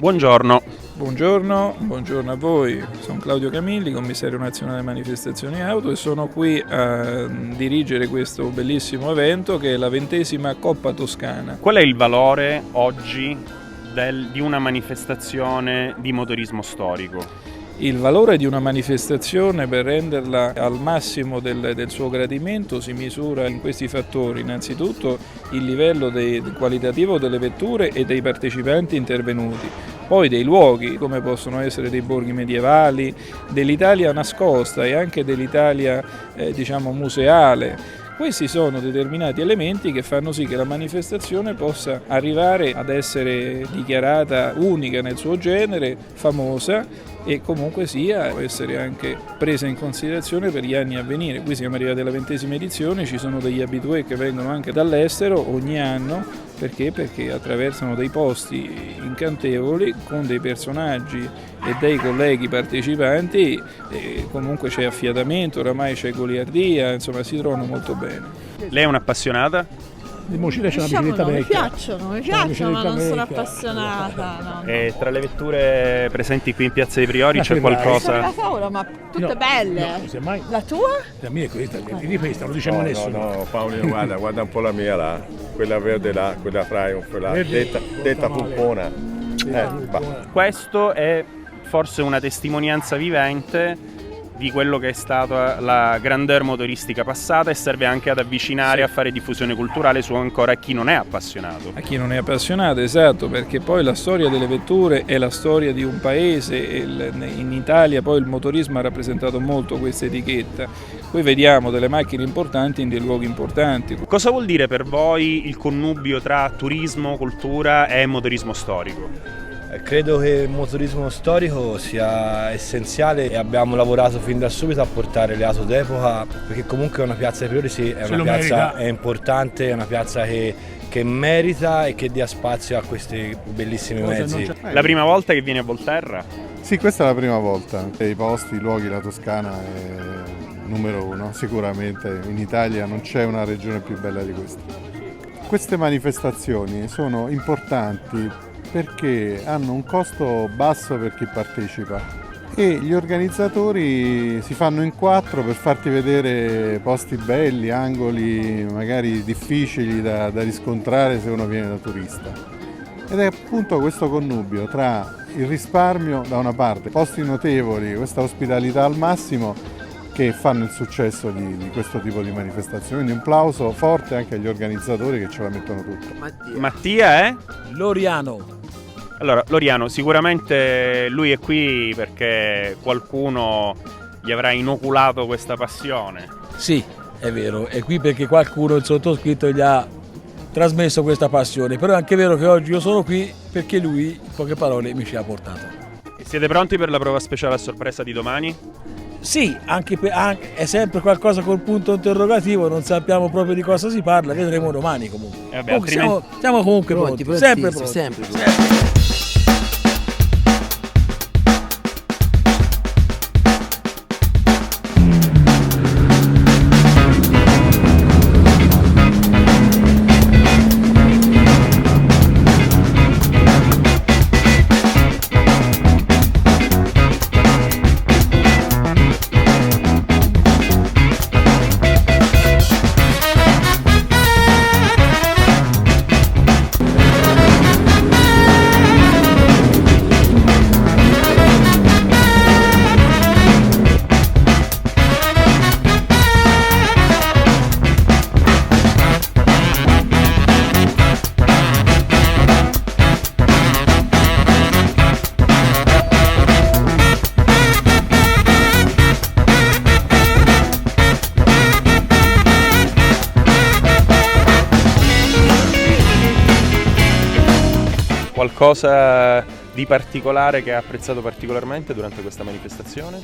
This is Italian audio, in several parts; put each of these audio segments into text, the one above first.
Buongiorno. Buongiorno a voi, sono Claudio Camilli, commissario nazionale manifestazioni auto e sono qui a dirigere questo bellissimo evento che è la 20ª Coppa Toscana. Qual è il valore oggi di una manifestazione di motorismo storico? Il valore di una manifestazione, per renderla al massimo del suo gradimento, si misura in questi fattori. Innanzitutto il livello qualitativo delle vetture e dei partecipanti intervenuti, poi dei luoghi, come possono essere dei borghi medievali, dell'Italia nascosta e anche dell'Italia museale. Questi sono determinati elementi che fanno sì che la manifestazione possa arrivare ad essere dichiarata unica nel suo genere, famosa, e comunque può essere anche presa in considerazione per gli anni a venire. Qui siamo arrivati alla 20ª edizione, ci sono degli habitué che vengono anche dall'estero ogni anno, perché attraversano dei posti incantevoli con dei personaggi e dei colleghi partecipanti, e comunque c'è affiatamento, oramai c'è goliardia, insomma si trovano molto bene. Lei è un'appassionata? Di Mocile c'è una bicicletta vecchia. Mi piacciono, ma non sono appassionata. No. E tra le vetture presenti qui in Piazza dei Priori c'è qualcosa? La cavolo, ma tutte belle. No, semmai. La tua? La mia è questa, di questa non diciamo nessuno. No, Paolo, guarda un po' la mia là, quella verde là, quella Triumph, quella detta puppona. Questo è forse una testimonianza vivente di quello che è stata la grandeur motoristica passata e serve anche ad avvicinare, a fare diffusione culturale su ancora chi non è appassionato. A chi non è appassionato, esatto, perché poi la storia delle vetture è la storia di un paese e in Italia poi il motorismo ha rappresentato molto questa etichetta. Qui vediamo delle macchine importanti in dei luoghi importanti. Cosa vuol dire per voi il connubio tra turismo, cultura e motorismo storico? Credo che il motorismo storico sia essenziale e abbiamo lavorato fin da subito a portare le auto d'epoca, perché comunque una piazza dei Priori è una piazza importante, è una piazza che merita e che dia spazio a questi bellissimi mezzi. La prima volta che vieni a Volterra? Sì, questa è la prima volta. I posti, i luoghi, la Toscana è numero uno, sicuramente in Italia non c'è una regione più bella di questa. Queste manifestazioni sono importanti perché hanno un costo basso per chi partecipa e gli organizzatori si fanno in quattro per farti vedere posti belli, angoli magari difficili da riscontrare se uno viene da turista. Ed è appunto questo connubio tra il risparmio da una parte, posti notevoli, questa ospitalità al massimo, che fanno il successo di questo tipo di manifestazioni. Quindi un plauso forte anche agli organizzatori che ce la mettono tutta. Mattia è? Loriano. Allora, Loriano, sicuramente lui è qui perché qualcuno gli avrà inoculato questa passione. Sì, è vero, è qui perché qualcuno, il sottoscritto, gli ha trasmesso questa passione. Però è anche vero che oggi io sono qui perché lui, in poche parole, mi ci ha portato. E siete pronti per la prova speciale a sorpresa di domani? Sì, anche è sempre qualcosa col punto interrogativo, non sappiamo proprio di cosa si parla, vedremo domani comunque. Vabbè, siamo comunque pronti, sempre pronti. Sempre. Qualcosa di particolare che ha apprezzato particolarmente durante questa manifestazione?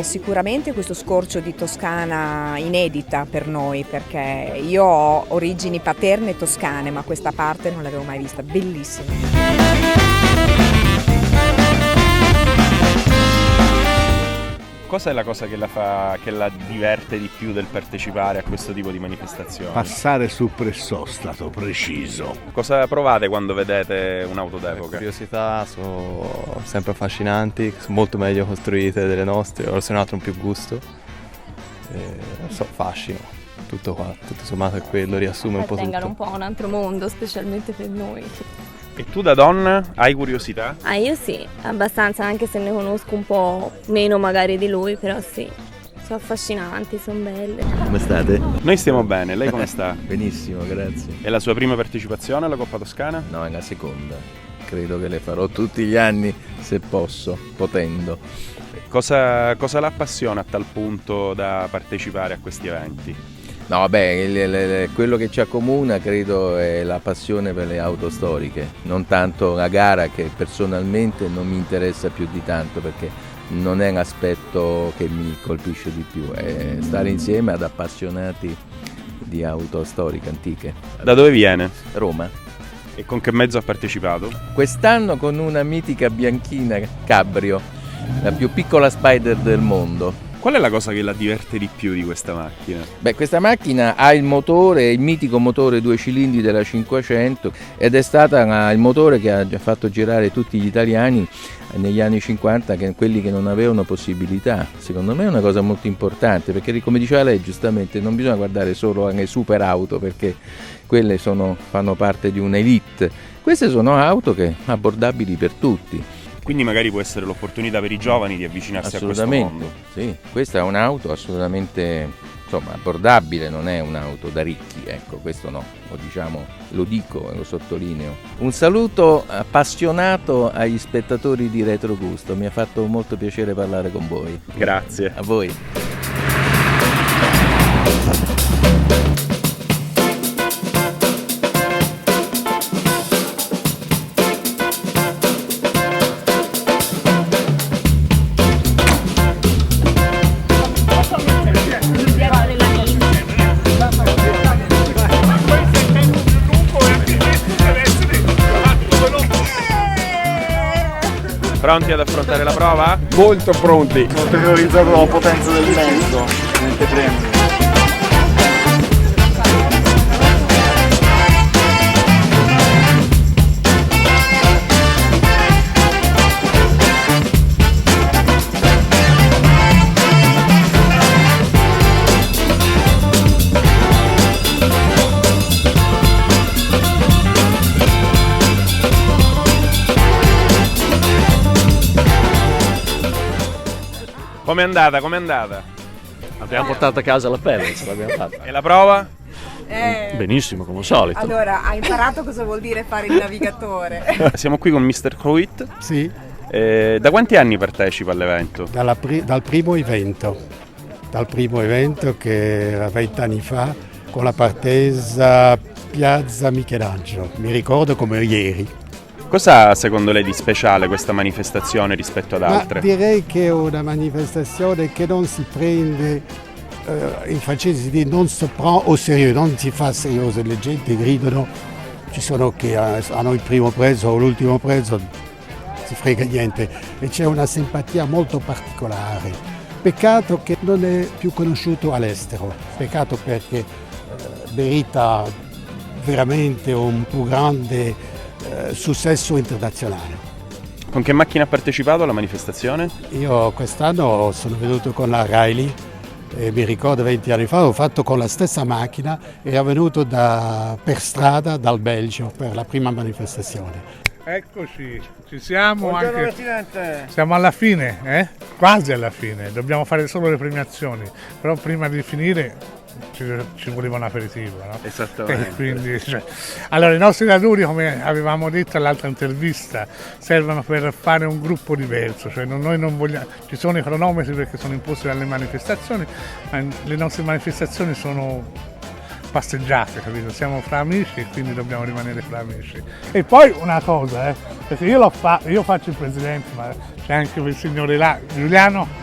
Sicuramente questo scorcio di Toscana inedita per noi, perché io ho origini paterne toscane, ma questa parte non l'avevo mai vista, bellissima. Cos'è la cosa che la diverte di più del partecipare a questo tipo di manifestazioni? Passare sul pressostato preciso. Cosa provate quando vedete un'auto d'epoca? Le curiosità sono sempre affascinanti, sono molto meglio costruite delle nostre, ora se un altro un più gusto. Non so, fascino, tutto qua, tutto sommato è quello, riassume un po' tutto. Tengano un po' un altro mondo, specialmente per noi. E tu da donna hai curiosità? Io sì, abbastanza, anche se ne conosco un po' meno magari di lui, però sì, sono affascinanti, sono belle. Come state? Noi stiamo bene, lei come sta? Benissimo, grazie. È la sua prima partecipazione alla Coppa Toscana? No, è la seconda. Credo che le farò tutti gli anni se posso, potendo. Cosa la appassiona a tal punto da partecipare a questi eventi? No, vabbè, quello che ci accomuna credo è la passione per le auto storiche, non tanto la gara, che personalmente non mi interessa più di tanto perché non è l'aspetto che mi colpisce di più, è stare insieme ad appassionati di auto storiche antiche. Da dove viene? Roma. E con che mezzo ha partecipato? Quest'anno con una mitica bianchina Cabrio, la più piccola Spider del mondo. Qual è la cosa che la diverte di più di questa macchina? Beh, questa macchina ha il motore, il mitico motore 2 cilindri della 500 ed è stata il motore che ha fatto girare tutti gli italiani negli anni 50, quelli che non avevano possibilità. Secondo me è una cosa molto importante perché, come diceva lei giustamente, non bisogna guardare solo alle super auto perché quelle fanno parte di un'elite. Queste sono auto che abbordabili per tutti. Quindi magari può essere l'opportunità per i giovani di avvicinarsi a questo mondo. Sì, questa è un'auto assolutamente abbordabile, non è un'auto da ricchi, ecco, questo no, lo dico e lo sottolineo. Un saluto appassionato agli spettatori di Retrogusto, mi ha fatto molto piacere parlare con voi. Grazie. A voi. Pronti ad affrontare la prova? Molto pronti. Ho terrorizzato la potenza del mezzo, niente premi. Com'è andata? Com'è andata? Abbiamo portato a casa la pelle, ce l'abbiamo fatta. E la prova? Benissimo, come al solito. Allora, hai imparato cosa vuol dire fare il navigatore? Siamo qui con Mr. Kruit. Sì. Da quanti anni partecipa all'evento? Dal primo evento che era 20 anni fa, con la Partesa Piazza Michelangelo. Mi ricordo come ieri. Cosa secondo lei di speciale questa manifestazione rispetto ad altre? Direi che è una manifestazione che non si prende, in francese si dice non se prend au sérieux, non si fa serioso, le gente gridano, ci sono che hanno il primo prezzo o l'ultimo prezzo, si frega niente, e c'è una simpatia molto particolare. Peccato che non è più conosciuto all'estero, peccato perché merita veramente un più grande successo internazionale. Con che macchina ha partecipato alla manifestazione? Io quest'anno sono venuto con la Riley e mi ricordo 20 anni fa ho fatto con la stessa macchina e ero venuto per strada dal Belgio per la prima manifestazione. Eccoci, ci siamo. Buongiorno anche. Presidente. Siamo alla fine, quasi alla fine, dobbiamo fare solo le premiazioni, però prima di finire ci voleva un aperitivo, no? Esattamente. Quindi, allora i nostri raduni, come avevamo detto all'altra intervista, servono per fare un gruppo diverso, cioè noi non vogliamo, ci sono i cronometri perché sono imposti dalle manifestazioni, ma le nostre manifestazioni sono passeggiate, capito? Siamo fra amici e quindi dobbiamo rimanere fra amici. E poi una cosa, perché io faccio il presidente, ma c'è anche quel signore là, Giuliano.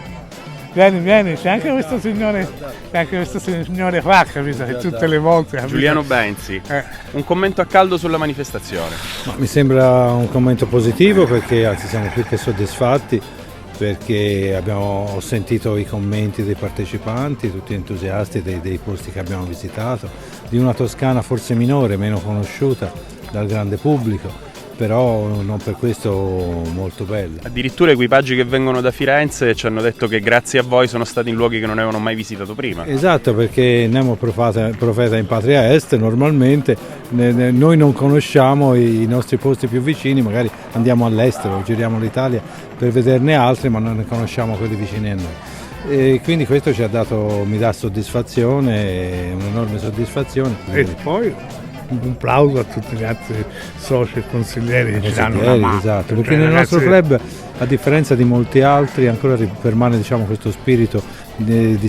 Vieni, c'è anche questo signore qua, capito? Che tutte le volte, capito? Giuliano Benzi, un commento a caldo sulla manifestazione. Mi sembra un commento positivo perché anzi siamo più che soddisfatti. perché ho sentito i commenti dei partecipanti, tutti entusiasti dei posti che abbiamo visitato, di una Toscana forse minore, meno conosciuta dal grande pubblico, però non per questo molto bella. Addirittura equipaggi che vengono da Firenze ci hanno detto che grazie a voi sono stati in luoghi che non avevano mai visitato prima. Esatto, perché nemo profeta in patria est, normalmente noi non conosciamo i nostri posti più vicini, magari andiamo all'estero, giriamo l'Italia per vederne altri, ma non ne conosciamo quelli vicini a noi. E quindi questo mi dà soddisfazione, un'enorme soddisfazione. E poi un plauso a tutti gli altri soci e consiglieri che ci danno una mano. Esatto, perché nel nostro club, a differenza di molti altri, ancora permane questo spirito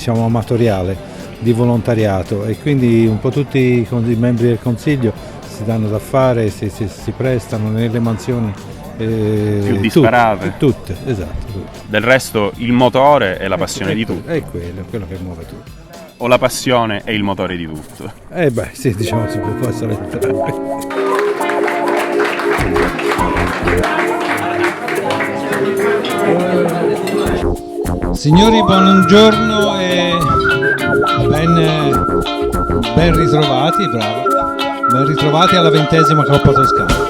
amatoriale, di volontariato, e quindi un po' tutti i membri del consiglio si danno da fare, si prestano nelle mansioni più disparate. Tutte, esatto. Tutte. Del resto il motore è la passione di tutti. È quello che muove tutto. O la passione è il motore di tutto? Sì, diciamo si può essere entrambi. Signori, buongiorno e ben ritrovati, bravo. Ben ritrovati alla 20ª Coppa Toscana.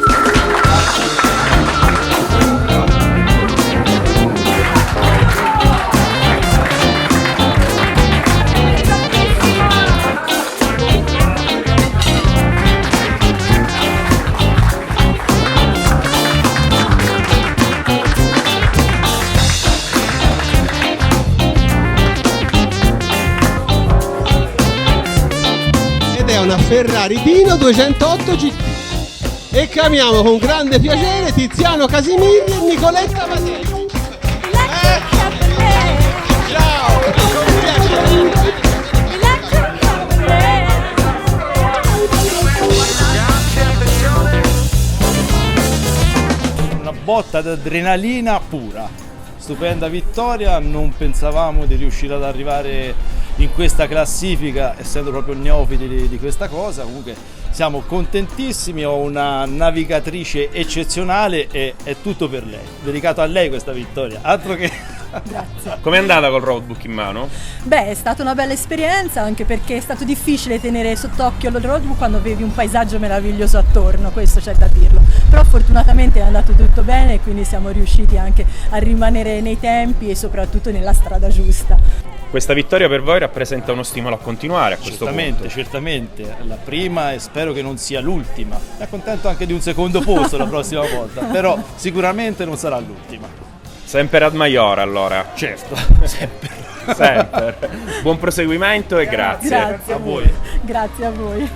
Una Ferrari Dino 208 GT e chiamiamo con grande piacere Tiziano Casimiri e Nicoletta Matelli. Ciao! Una botta di adrenalina pura, stupenda vittoria, non pensavamo di riuscire ad arrivare in questa classifica, essendo proprio neofiti di questa cosa. Comunque siamo contentissimi, ho una navigatrice eccezionale e è tutto per lei, dedicato a lei questa vittoria, altro che... Grazie. Com'è andata col roadbook in mano? Beh, è stata una bella esperienza, anche perché è stato difficile tenere sott'occhio il roadbook quando avevi un paesaggio meraviglioso attorno, questo c'è da dirlo. Però fortunatamente è andato tutto bene e quindi siamo riusciti anche a rimanere nei tempi e soprattutto nella strada giusta. Questa vittoria per voi rappresenta uno stimolo a continuare a questo punto? Certamente, la prima e spero che non sia l'ultima. Mi accontento anche di un secondo posto la prossima volta, però sicuramente non sarà l'ultima. Sempre ad Maiora allora? Certo, sempre. Sempre. Buon proseguimento e grazie. Grazie a voi. Grazie a voi.